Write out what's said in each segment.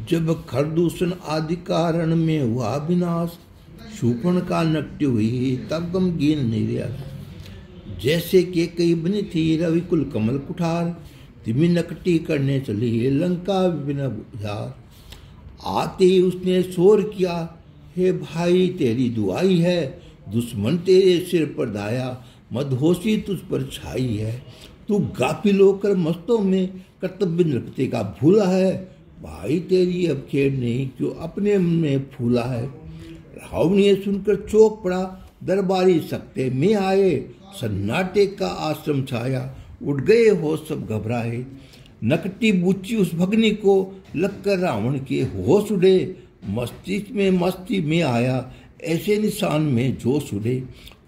जब खरदूषण आदि कारण में हुआ विनाश, शूर्पणखा नट्य हुई तब गमगीन नहीं रहा। जैसे कि कई बनी थी रविकुल कमल कुठार, तिमी नकटी करने चली लंका बिना बुझार। आते ही उसने शोर किया, हे भाई तेरी दुआई है, दुश्मन तेरे सिर पर दाया, मदहोशी तुझ पर छाई है। तू गाफिल होकर मस्तों में कर्तव्य नृत्य का भूला है, भाई तेरी अब खेड़ नहीं क्यों अपने मन में फूला है। रावण ने सुनकर चौंक पड़ा, दरबारी सकते में आए, सन्नाटे का आश्रम छाया, उठ गए होश सब घबराए। नकटी बूची उस भगनी को लगकर रावण के होश उड़े, मस्ती में आया ऐसे निशान में जोश उड़े।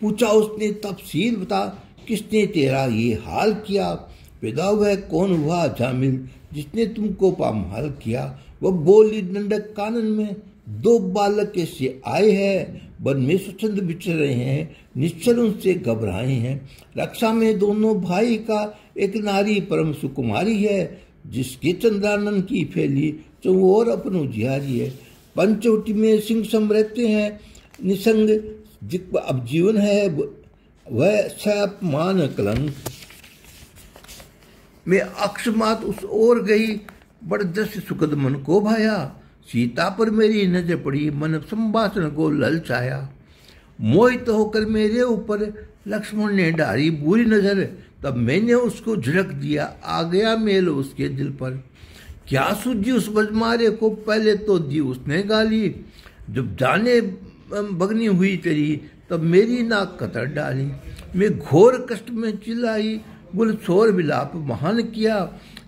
पूछा उसने तफसील बता, किसने तेरा ये हाल किया, पैदा हुआ कौन हुआ जामिल जिसने तुमको पामाल किया। वह बोली दंडक कानन में, दो बालक ऐसे आए हैं, वन में स्वच्छंद बिचर रहे हैं, निश्चल उनसे घबराए हैं। रक्षा में दोनों भाई का एक नारी परम सुकुमारी है, जिसके चंद्रानन की फैली चौर अपनो जिहारी है। पंचवटी में सिंह सम रहते हैं निसंग, अब जीवन है वह सपमान कलंक। मैं अक्षमात उस ओर गई, बड़ दृश्य सुखद मन को भाया। सीता पर मेरी नजर पड़ी, मन संभाषण को ललचाया। मोहित होकर मेरे ऊपर लक्ष्मण ने डाली बुरी नजर, तब मैंने उसको झिड़क दिया, आ गया मेल उसके दिल पर। क्या सूझी उस बजमारे को, पहले तो दी उसने गाली, जब जाने भगनी हुई तेरी तब मेरी नाक कतर डाली। मैं घोर कष्ट में चिल्लाई, गुल छोर विलाप महान किया,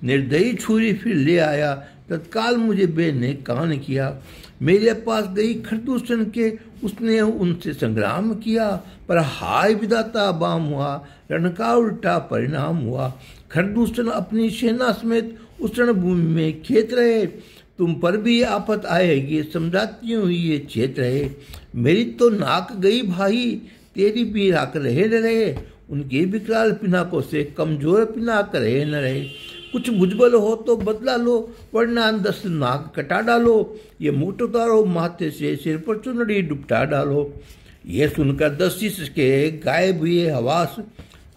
निर्दयी छुरी फिर ले आया, तत्काल मुझे बे ने कान किया। मेरे पास गई खरदूषण के, उसने उनसे संग्राम किया, पर हाय विधाता बाम हुआ, रण का उल्टा परिणाम हुआ। खरदूषण अपनी सेना समेत उस रणभूमि में खेत रहे, तुम पर भी आफत आएगी समझाती हूँ ये चेत रहे। मेरी तो नाक गई भाई, तेरी भी राख रहे न रहे, उनके विकराल पिनाकों से कमजोर पिनाक रहे न रहे। कुछ भुजबल हो तो बदला लो, वरना 10 नाक कटा डालो, ये मुठ उतारो माथे से, सिर पर चुनड़ी दुपटा डालो। ये सुनकर 10 शीश के गायब हुए हवास,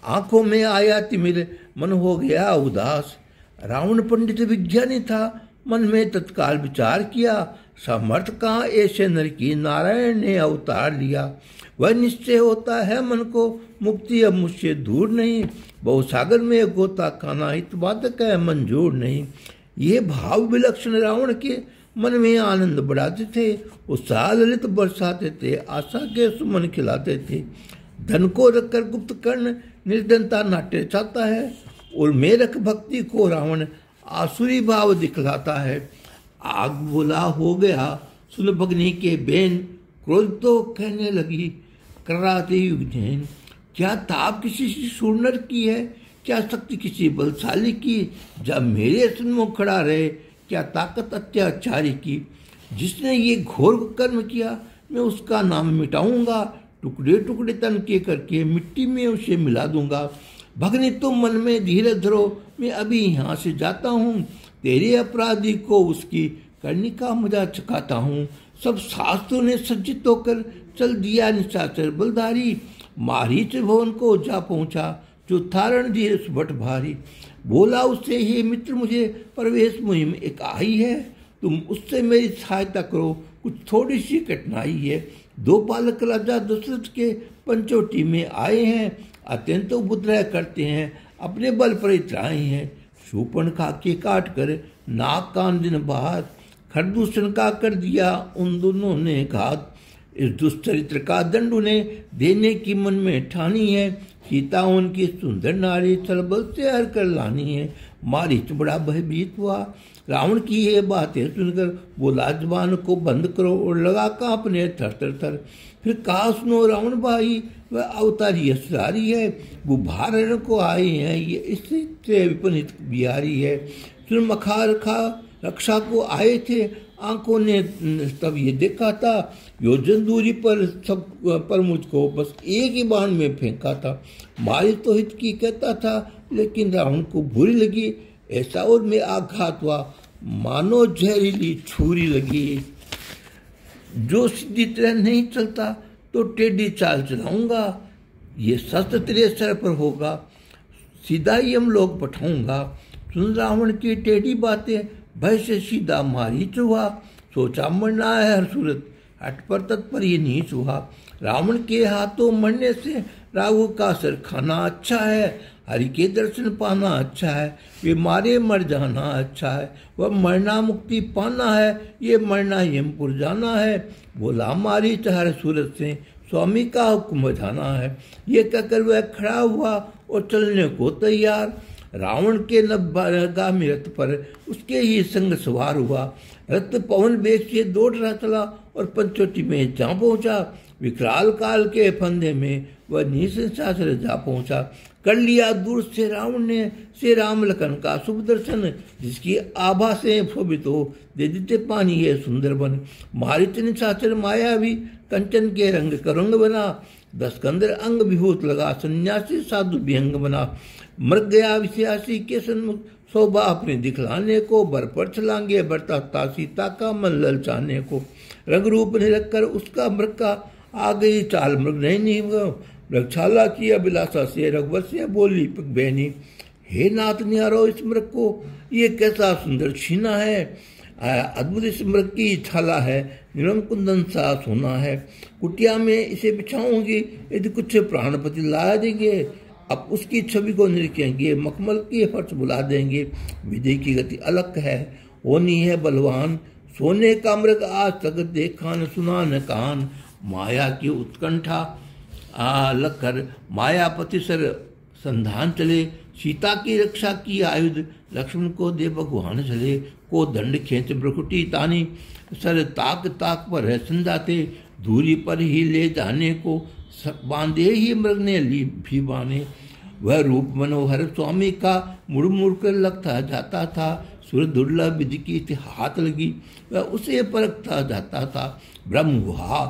आंखों में आया तिमिर, मन हो गया उदास। रावण पंडित विज्ञानी था, मन में तत्काल विचार किया, सामर्थ कहाँ ऐसे नर की, नारायण ने अवतार लिया। वह निश्चय होता है मन को, मुक्ति अब मुझसे दूर नहीं, बहु सागर में गोता खाना हित बाधक है मंजूर नहीं। ये भाव विलक्षण रावण के मन में आनंद बढ़ाते थे, उत्साह ललित बरसाते थे, आशा के सुमन खिलाते थे। धन को रखकर गुप्त कर्ण निर्धनता नाट्य चाहता है, और मेरख भक्ति को रावण आसुरी भाव दिखलाता है। आग बोला हो गया सुन भगनी के बेन, क्रोध तो कहने लगी कराते युगजैन। क्या ताप किसी शूरनर की है, क्या शक्ति किसी बलशाली की, जब मेरे सन्मुख खड़ा रहे, क्या ताकत अत्याचारी की। जिसने ये घोर कर्म किया मैं उसका नाम मिटाऊंगा, टुकड़े टुकड़े तन के करके मिट्टी में उसे मिला दूंगा। भगनी तुम मन में धीरज धरो, मैं अभी यहाँ से जाता हूँ, तेरे अपराधी को उसकी करने का मजा चखाता हूँ। सब शास्त्रों ने सज्जित होकर चल दिया निशाचर बलधारी, मारीच भवन को जा पहुँचा जो थारण धीर सुभट भारी। बोला उससे, हे मित्र मुझे प्रवेश मुहिम एक आई है, तुम उससे मेरी सहायता करो, कुछ थोड़ी सी कठिनाई है। 2 बालक राजा दशरथ के पंचवटी में आए हैं, अत्यंत उपद्रव करते हैं, अपने बल पर इतराए हैं। शूर्पणखा के काट कर नाक कान दिन बाद, खरदूषण का कर दिया उन दोनों ने घात। इस दुष्चरित्र का दंड उन्हें देने की मन में ठानी है, सीता उनकी सुंदर नारी छलबल से हर कर लानी है। मारीच बड़ा भयभीत हुआ, रावण की ये बातें सुनकर बोला, जबान को बंद करो, और लगा कांपने थर थर थर। फिर कहा, सुनो रावण भाई, वह अवतारी असरारी है, गुभारण को आए हैं, ये इससे विपनीत बिहारी है। सुन मखार खा रक्षा को आए थे, आंखों ने तब ये देखा था, योजन दूरी पर सब पर मुझको बस एक ही बाण में फेंका था। मारी तो हित की कहता था, लेकिन रावण को बुरी लगी, ऐसा और में आघात हुआ, मानो जहरीली छुरी लगी। जो सीधी तरह नहीं चलता तो टेढ़ी चाल चलाऊंगा, ये शस्त्र तेरे सर पर होगा, सीधा ही हम लोग पठाऊंगा। सुन रावण की टेढ़ी बातें, भय से सीधा मारीच हुआ। सोचा मरना है हर सूरत, हट पर तत्पर ये नीच हुआ। रावण के हाथों मरने से राघव का सर खाना अच्छा है, हरि के दर्शन पाना अच्छा है, वे मारे मर जाना अच्छा है। वह मरना मुक्ति पाना है, ये मरना यमपुर जाना है। बोला मारी हर सूरत से, स्वामी का हुक्म जाना है। ये कहकर वह खड़ा हुआ और चलने को तैयार। रावण के नभगामी रथ पर उसके ही संग सवार हुआ। रथ पवन वेग से दौड़ रहा चला और पंचवटी में जा पहुंचा। विकराल काल के फंदे में वह निशाचर जा पहुंचा। कर लिया दूर से रावण ने से राम लखन का शुभ दर्शन, जिसकी आभा से शोभित हो दे देते पानी ये सुंदर बन। मारिच निशाचर माया भी कंचन के रंग का रंग बना। 10 कंदर अंग विभूत लगा, सन्यासी साधु विहंग बना। मर गया विषयासी के सन्मुख, शोभा अपने दिखलाने को। बर पर छलांगे बरता था सीता का मन ललचाने को। रंग रूप ने रखकर उसका मृग का आ गई चाल, मृग नहीं मृगशाला की अभिलाषा से रघुवर से बोली बहनी, हे नाथ न्यारो इस मृग को, ये कैसा सुंदर छीना है। अद्भुत इस मृग की छाला है, नीलम कुंदन सा सोना है। कुटिया में इसे बिछाऊंगी, यदि कुछ प्राणपति ला देंगे। अब उसकी छवि को निरखेंगे, मखमल की फर्श बुला देंगे। विजय की गति अलग है, होनी है बलवान। सोने का मृग आज तक देखा न सुना न कान। माया की उत्कंठा अलग कर मायापति सर संधान चले। सीता की रक्षा की आयुध, लक्ष्मण को दे भगवान चले। को दंड खींच भ्रकुटी तानी, सर ताक ताक पर है संधाते। दूरी पर ही ले जाने को, बांधे ही मृग ने ली भी बाने। वह रूप मनोहर स्वामी का मुड़ मुड़ कर लगता जाता था। सुर दुर्लभ विधि की हाथ लगी, वह उसे परखता जाता था। ब्रह्म गुहा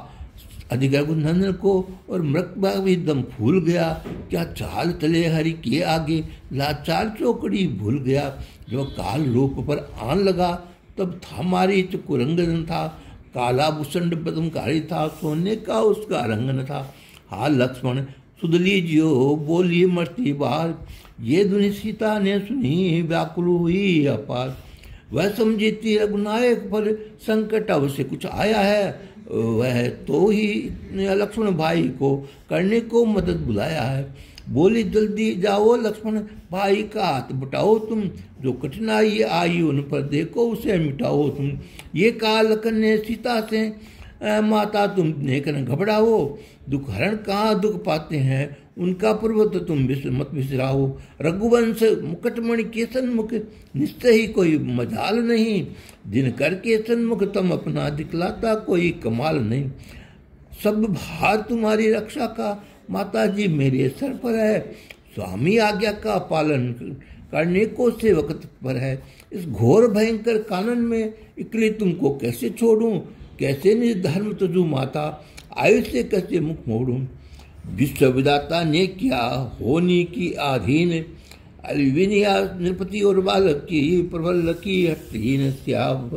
अधिकार नंदन को और मृग भी दम फूल गया। क्या चाल चले हरि के आगे, लाचार चौकड़ी भूल गया। जो काल रूप पर आन लगा, तब था मारीच कुरंगन था। काला भूषण बदमकारी था, सोने का उसका रंग न था। हा लक्ष्मण सुध लीजियो, बोली मरती बार। ये धुनि सीता ने सुनी, व्याकुल हुई अपार। वह समझी थी रघुनायक पर संकट अवश्य कुछ आया है। वह तो ही लक्ष्मण भाई को करने को मदद बुलाया है। बोली जल्दी जाओ लक्ष्मण भाई का हाथ बटाओ तुम। जो कठिनाई आई उन पर देखो, उसे मिटाओ तुम। ये कहा लखन ने सीता से, माता तुम नेकन घबराओ। दुख हरण कहाँ दुख पाते हैं, उनका पर्वत तुम मत बिसराओ। रघुवंश मुकटमणि के सन्मुख, निश्चय ही कोई मजाल नहीं। दिन कर के सन्मुख तुम अपना दिखलाता कोई कमाल नहीं। सब भार तुम्हारी रक्षा का, माता जी मेरे सर पर है। स्वामी आज्ञा का पालन करने को सेवक पर है। इस घोर भयंकर कानन में इकली तुमको कैसे छोड़ूं। कैसे निर्धर्म तुझू माता, आयु से कैसे मुख मोड़ूं। विश्व विधाता ने किया होनी की आधीन, अलविनिया नृपति और बालक की प्रबल की हटहीन श्याम।